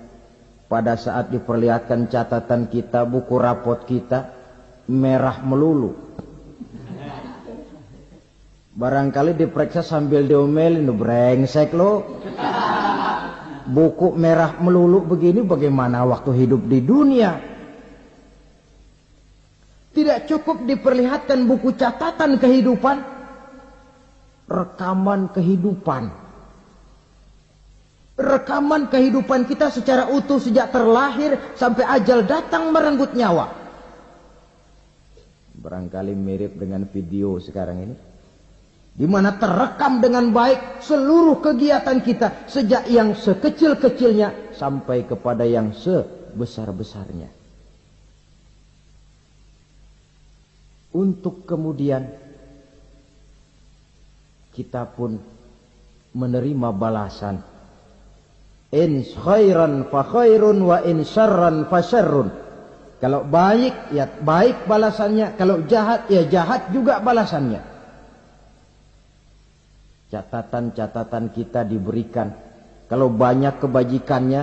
pada saat diperlihatkan catatan kita, buku rapot kita merah melulu. Barangkali diperiksa sambil diomelin, brengsek lo. Buku merah melulu begini bagaimana waktu hidup di dunia? Tidak cukup diperlihatkan buku catatan kehidupan, rekaman kehidupan. Rekaman kehidupan kita secara utuh sejak terlahir sampai ajal datang merenggut nyawa. Barangkali mirip dengan video sekarang ini, di mana terekam dengan baik seluruh kegiatan kita sejak yang sekecil-kecilnya sampai kepada yang sebesar-besarnya. Untuk kemudian kita pun menerima balasan. In khairan fa khairun wa in syarran fa syarrun. Kalau baik ya baik balasannya, kalau jahat ya jahat juga balasannya. Catatan-catatan kita diberikan. Kalau banyak kebajikannya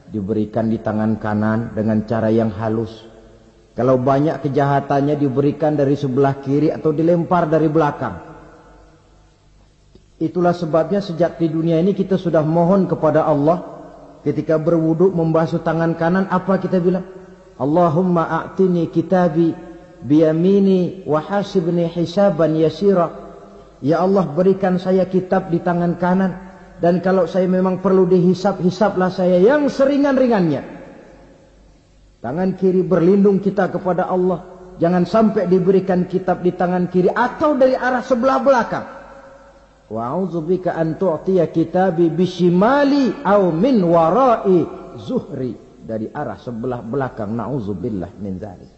diberikan di tangan kanan dengan cara yang halus. Kalau banyak kejahatannya diberikan dari sebelah kiri atau dilempar dari belakang. Itulah sebabnya sejak di dunia ini kita sudah mohon kepada Allah. Ketika berwudu membasuh tangan kanan, apa kita bilang? Allahumma a'tini kitabi biyamini wa hasibni hisaban yasira. Ya Allah, berikan saya kitab di tangan kanan, dan kalau saya memang perlu dihisap, hisaplah saya yang seringan-ringannya. Tangan kiri berlindung kita kepada Allah. Jangan sampai diberikan kitab di tangan kiri atau dari arah sebelah belakang. Wa a'udzubika an tu'tiya kitabi bishimali aw min wara'i zuhri, dari arah sebelah belakang. Na'udzubillah min dzalik.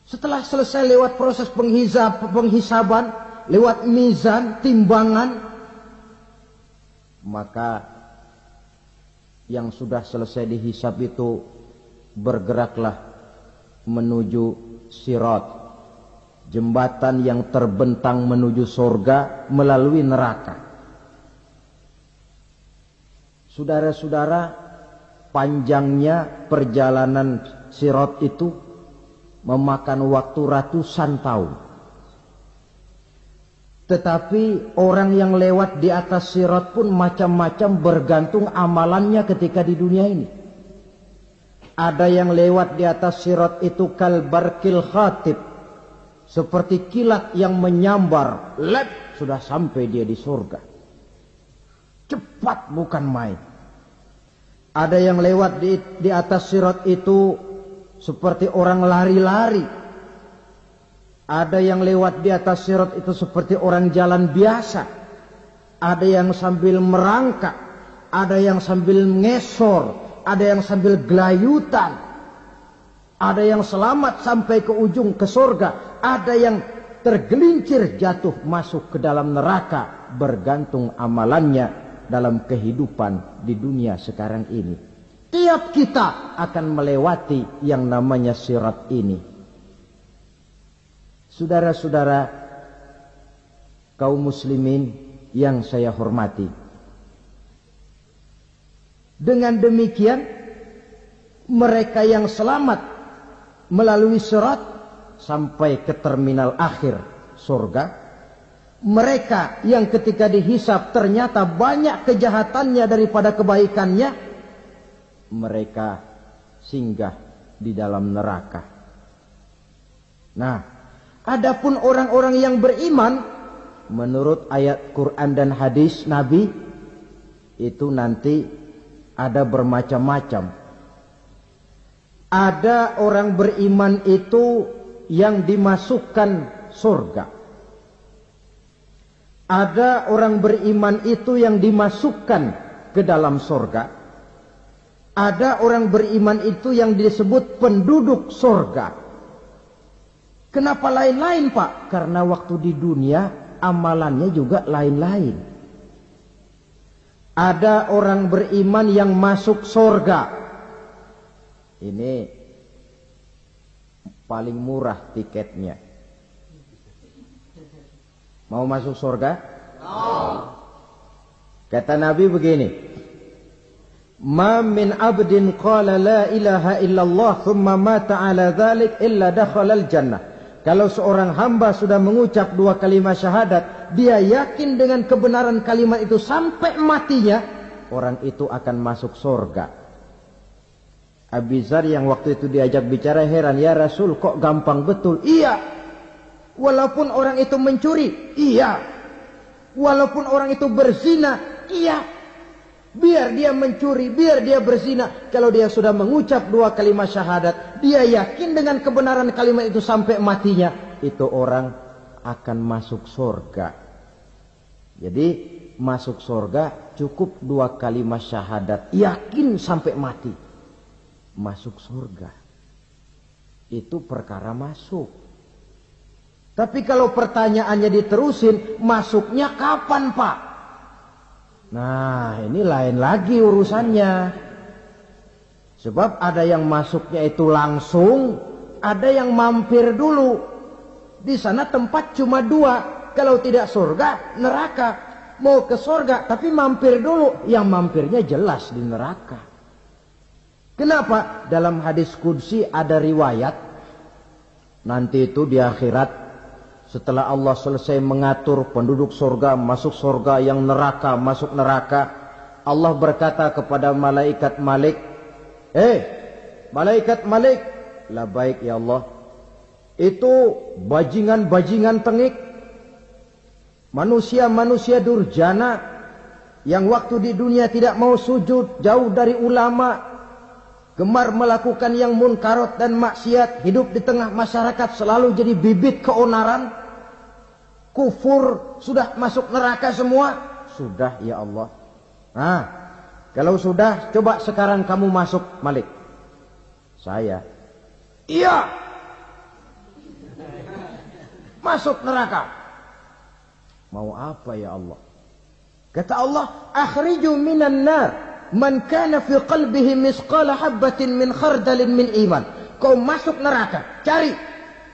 Setelah selesai lewat proses penghisaban, lewat mizan, timbangan, maka yang sudah selesai dihisab itu bergeraklah menuju sirat, jembatan yang terbentang menuju surga melalui neraka. Saudara-saudara, panjangnya perjalanan sirat itu memakan waktu ratusan tahun. Tetapi orang yang lewat di atas sirat pun macam-macam bergantung amalannya ketika di dunia ini. Ada yang lewat di atas sirat itu kal barqil khatib, seperti kilat yang menyambar, lep, sudah sampai dia di surga. Cepat bukan main. Ada yang lewat di atas sirat itu seperti orang lari-lari. Ada yang lewat di atas sirat itu seperti orang jalan biasa. Ada yang sambil merangkak, ada yang sambil ngesor, ada yang sambil gelayutan. Ada yang selamat sampai ke ujung ke surga, ada yang tergelincir jatuh masuk ke dalam neraka, bergantung amalannya dalam kehidupan di dunia sekarang ini. Tiap kita akan melewati yang namanya sirat ini. Saudara-saudara kaum muslimin yang saya hormati, dengan demikian mereka yang selamat melalui sirat sampai ke terminal akhir surga, mereka yang ketika dihisab ternyata banyak kejahatannya daripada kebaikannya, mereka singgah di dalam neraka. Nah, adapun orang-orang yang beriman menurut ayat Quran dan hadis Nabi itu nanti ada bermacam-macam. Ada orang beriman itu yang dimasukkan surga. Ada orang beriman itu yang dimasukkan ke dalam surga. Ada orang beriman itu yang disebut penduduk surga. Kenapa lain-lain, Pak? Karena waktu di dunia amalannya juga lain-lain. Ada orang beriman yang masuk surga. Ini paling murah tiketnya. Mau masuk surga? Kata Nabi begini, ma min abdin qala la ilaha illallah thumma mata ala dhalik illa dakhala al-jannah. Kalau seorang hamba sudah mengucap dua kalimat syahadat, dia yakin dengan kebenaran kalimat itu sampai matinya, orang itu akan masuk surga. Abi Dzar yang waktu itu diajak bicara heran, ya Rasul kok gampang betul? Iya. Walaupun orang itu mencuri, iya. Walaupun orang itu berzina, iya. Biar dia mencuri, biar dia berzina, kalau dia sudah mengucap dua kalimat syahadat, dia yakin dengan kebenaran kalimat itu sampai matinya, itu orang akan masuk surga. Jadi masuk surga cukup dua kalimat syahadat, yakin sampai mati, masuk surga. Itu perkara masuk. Tapi kalau pertanyaannya diterusin, masuknya kapan, Pak? Nah, ini lain lagi urusannya. Sebab ada yang masuknya itu langsung, ada yang mampir dulu. Di sana tempat cuma dua. Kalau tidak surga, neraka. Mau ke surga, tapi mampir dulu. Yang mampirnya jelas di neraka. Kenapa? Dalam hadis qudsi ada riwayat. Nanti itu di akhirat, setelah Allah selesai mengatur penduduk surga, masuk surga, yang neraka, masuk neraka, Allah berkata kepada malaikat Malik, malaikat Malik, labaik ya Allah, itu bajingan-bajingan tengik, manusia-manusia durjana, yang waktu di dunia tidak mau sujud, jauh dari ulama, gemar melakukan yang munkarat dan maksiat, hidup di tengah masyarakat selalu jadi bibit keonaran, kufur, sudah masuk neraka semua. Sudah ya Allah. Nah, kalau sudah, coba sekarang kamu masuk, Malik. Saya, iya, masuk neraka. Mau apa ya Allah? Kata Allah, akhriju minan nar man kana fi qalbihi misqala habbatin min khardalin min iman. Kau masuk neraka, cari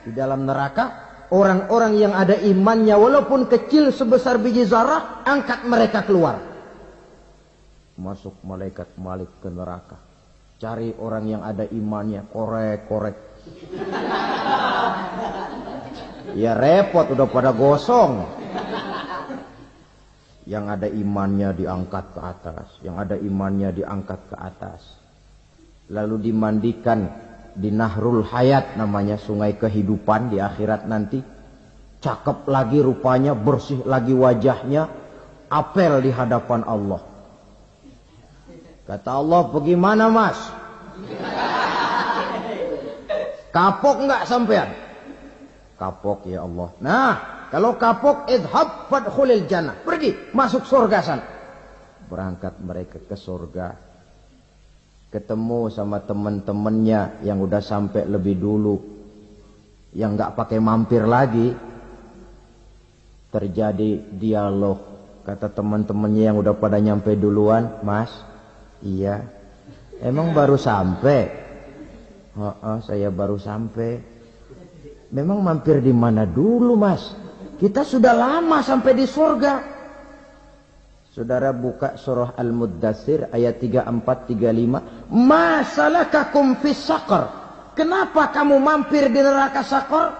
di dalam neraka orang-orang yang ada imannya walaupun kecil sebesar biji zarah, angkat mereka keluar. Masuk malaikat Malik ke neraka, cari orang yang ada imannya, korek-korek. Ya repot, udah pada gosong. Yang ada imannya diangkat ke atas, yang ada imannya diangkat ke atas. Lalu dimandikan di Nahrul Hayat, namanya sungai kehidupan di akhirat nanti. Cakep lagi rupanya, bersih lagi wajahnya, apel di hadapan Allah. Kata Allah, bagaimana mas? Kapok enggak sampean? Kapok ya Allah. Nah, kalau kapok, idhab fadkhulil jannah. Pergi, masuk surga sana. Berangkat mereka ke surga. Ketemu sama teman-temannya yang udah sampai lebih dulu. Yang enggak pakai mampir lagi. Terjadi dialog. Kata teman-temannya yang udah pada nyampe duluan, mas, iya. Emang baru sampai? Saya baru sampai. Memang mampir di mana dulu mas? Kita sudah lama sampai di surga. Saudara buka surah Al-Muddatsir ayat 34-35. Ma salakakum fis saqar? Kenapa kamu mampir di neraka Saqar?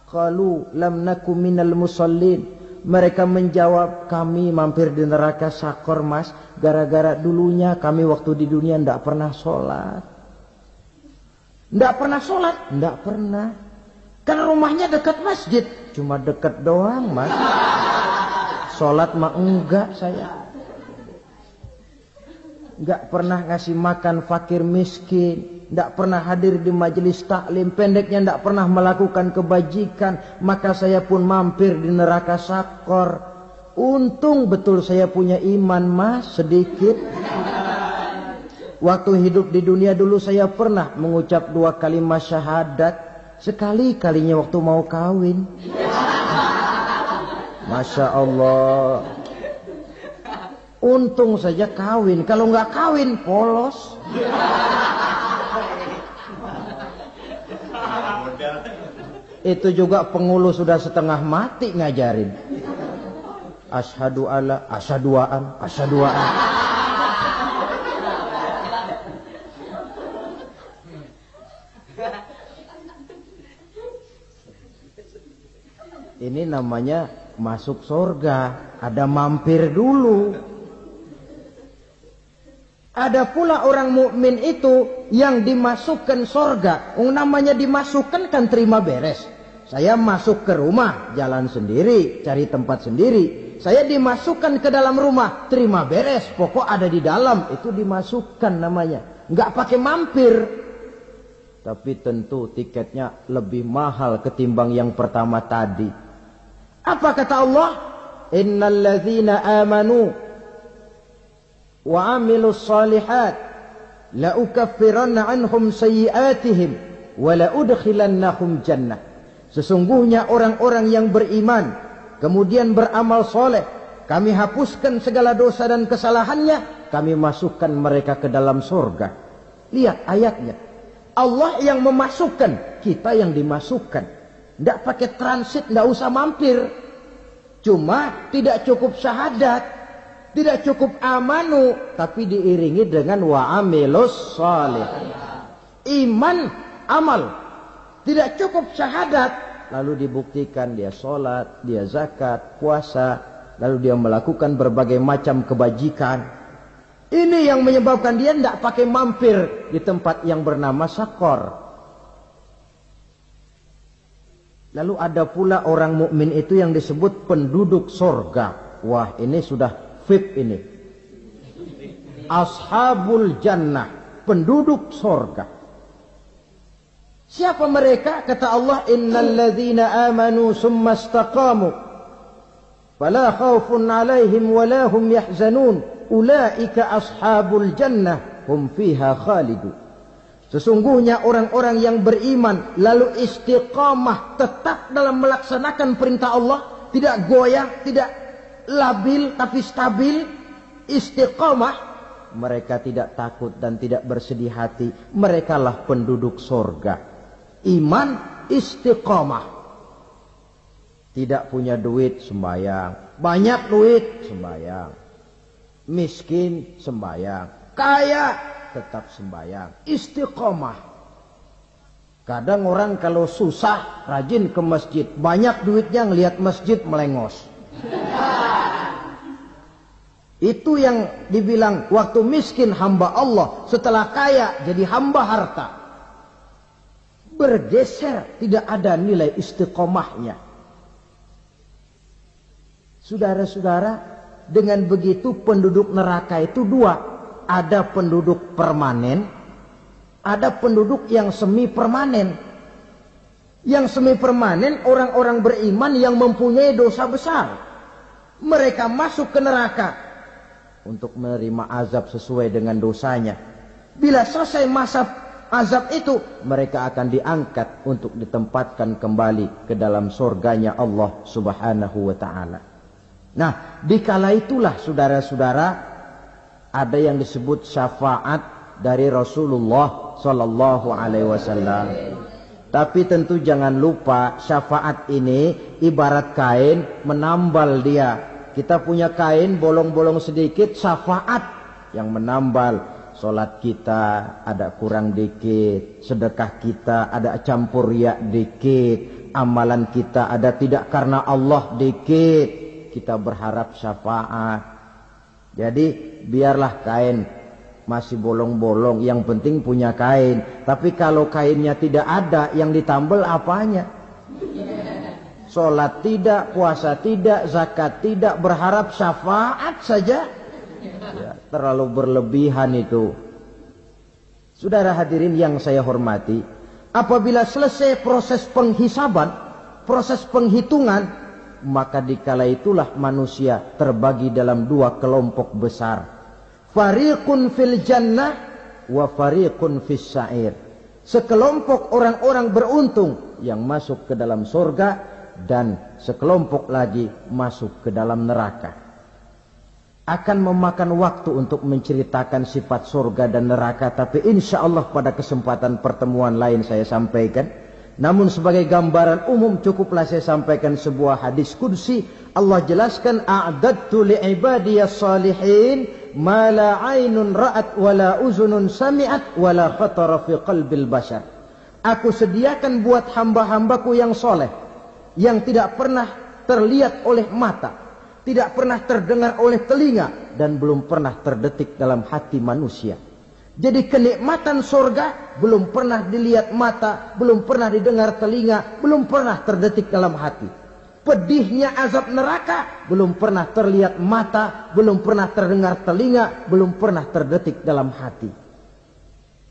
Qalu lam nakum minal musallin. Mereka menjawab, kami mampir di neraka Saqar mas, gara-gara dulunya kami waktu di dunia tidak pernah sholat. Tidak pernah sholat? Tidak pernah. Kan rumahnya dekat masjid. Cuma dekat doang mas. Sholat mah enggak saya. Enggak pernah ngasih makan fakir miskin. Enggak pernah hadir di majelis taklim. Pendeknya enggak pernah melakukan kebajikan. Maka saya pun mampir di neraka Saqar. Untung betul saya punya iman mas, sedikit. Waktu hidup di dunia dulu saya pernah mengucap 2 kalimat syahadat. Sekali-kalinya waktu mau kawin. Masya Allah. Untung saja kawin. Kalau nggak kawin, polos. Itu juga pengulu sudah setengah mati ngajarin. Asyhadu alla, asyaduaan, asyaduaan. Ini namanya masuk surga. Ada mampir dulu. Ada pula orang mukmin itu yang dimasukkan surga. Namanya dimasukkan kan terima beres. Saya masuk ke rumah, jalan sendiri, cari tempat sendiri. Saya dimasukkan ke dalam rumah, terima beres. Pokok ada di dalam, itu dimasukkan namanya. Nggak pakai mampir. Tapi tentu tiketnya lebih mahal ketimbang yang pertama tadi. Apa kata Allah? Innal ladzina amanu wa amilus salihat la ukaffiranna anhum sayyi'atihim wa la udkhilannahum jannah. Sesungguhnya orang-orang yang beriman kemudian beramal soleh, kami hapuskan segala dosa dan kesalahannya, kami masukkan mereka ke dalam surga. Lihat ayatnya. Allah yang memasukkan, kita yang dimasukkan. Tidak pakai transit, tidak usah mampir. Cuma tidak cukup syahadat, tidak cukup amanu, tapi diiringi dengan wa'amilus salih. Iman, amal. Tidak cukup syahadat, lalu dibuktikan dia sholat, dia zakat, puasa, lalu dia melakukan berbagai macam kebajikan. Ini yang menyebabkan dia tidak pakai mampir di tempat yang bernama Saqar. Lalu ada pula orang mukmin itu yang disebut penduduk surga. Wah, ini sudah VIP ini. Ashabul jannah, penduduk surga. Siapa mereka? Kata Allah, innal ladzina amanu summa istaqamu fala khaufun 'alaihim wala hum yahzanun ulaika ashabul jannah hum fiha khalidun. Sesungguhnya orang-orang yang beriman lalu istiqamah, tetap dalam melaksanakan perintah Allah, tidak goyah, tidak labil tapi stabil, istiqamah, mereka tidak takut dan tidak bersedih hati. Merekalah penduduk surga. Iman, istiqamah. Tidak punya duit, sembahyang. Banyak duit, sembahyang. Miskin, sembahyang. Kaya, tetap sembahyang. Istiqomah. Kadang orang kalau susah rajin ke masjid, banyak duitnya ngelihat masjid melengos. Itu yang dibilang waktu miskin hamba Allah, setelah kaya jadi hamba harta. Bergeser, tidak ada nilai istiqomahnya. Saudara-saudara, dengan begitu penduduk neraka itu dua. Ada penduduk permanen, ada penduduk yang semi permanen. Yang semi permanen orang-orang beriman yang mempunyai dosa besar. Mereka masuk ke neraka untuk menerima azab sesuai dengan dosanya. Bila selesai masa azab itu, mereka akan diangkat untuk ditempatkan kembali ke dalam surganya Allah Subhanahu wa ta'ala. Nah, dikala itulah saudara-saudara, ada yang disebut syafaat dari Rasulullah sallallahu alaihi wasallam. Tapi tentu jangan lupa, syafaat ini ibarat kain menambal dia. Kita punya kain bolong-bolong sedikit, syafaat yang menambal. Solat kita ada kurang dikit, sedekah kita ada campur riak dikit, amalan kita ada tidak karena Allah dikit, kita berharap syafaat. Jadi biarlah kain masih bolong-bolong, yang penting punya kain. Tapi kalau kainnya tidak ada, yang ditambal apanya? Sholat tidak, puasa tidak, zakat tidak, berharap syafaat saja. Ya, terlalu berlebihan itu. Saudara hadirin yang saya hormati, apabila selesai proses penghisaban, proses penghitungan, maka dikala itulah manusia terbagi dalam dua kelompok besar. Fariqun fil jannah wa fariqun fis sa'ir. Sekelompok orang-orang beruntung yang masuk ke dalam surga, dan sekelompok lagi masuk ke dalam neraka. Akan memakan waktu untuk menceritakan sifat surga dan neraka, tapi insya Allah pada kesempatan pertemuan lain saya sampaikan. Namun sebagai gambaran umum cukuplah saya sampaikan sebuah hadis qudsi. Allah jelaskan, a'dadtu li'ibadiyas salihin ma la aynun ra'at wa la uzunun sami'at wa la khatara fi qalbil bashar. Aku sediakan buat hamba-hambaku yang soleh, yang tidak pernah terlihat oleh mata, tidak pernah terdengar oleh telinga, dan belum pernah terdetik dalam hati manusia. Jadi kenikmatan surga belum pernah dilihat mata, belum pernah didengar telinga, belum pernah terdetik dalam hati. Pedihnya azab neraka belum pernah terlihat mata, belum pernah terdengar telinga, belum pernah terdetik dalam hati.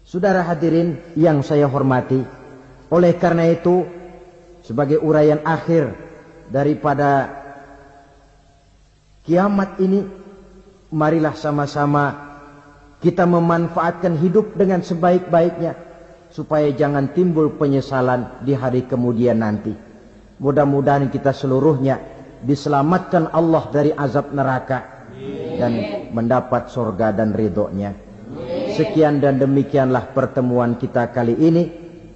Saudara hadirin yang saya hormati, oleh karena itu, sebagai uraian akhir daripada kiamat ini, marilah sama-sama kita memanfaatkan hidup dengan sebaik-baiknya, supaya jangan timbul penyesalan di hari kemudian nanti. Mudah-mudahan kita seluruhnya diselamatkan Allah dari azab neraka dan mendapat surga dan ridhonya. Sekian dan demikianlah pertemuan kita kali ini.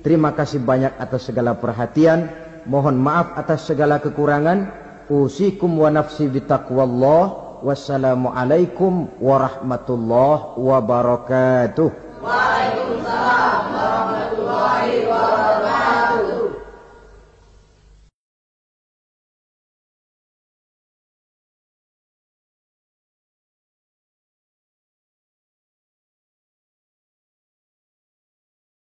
Terima kasih banyak atas segala perhatian. Mohon maaf atas segala kekurangan. Usikum wa nafsi bitaqwallah. Wassalamualaikum warahmatullahi wabarakatuh.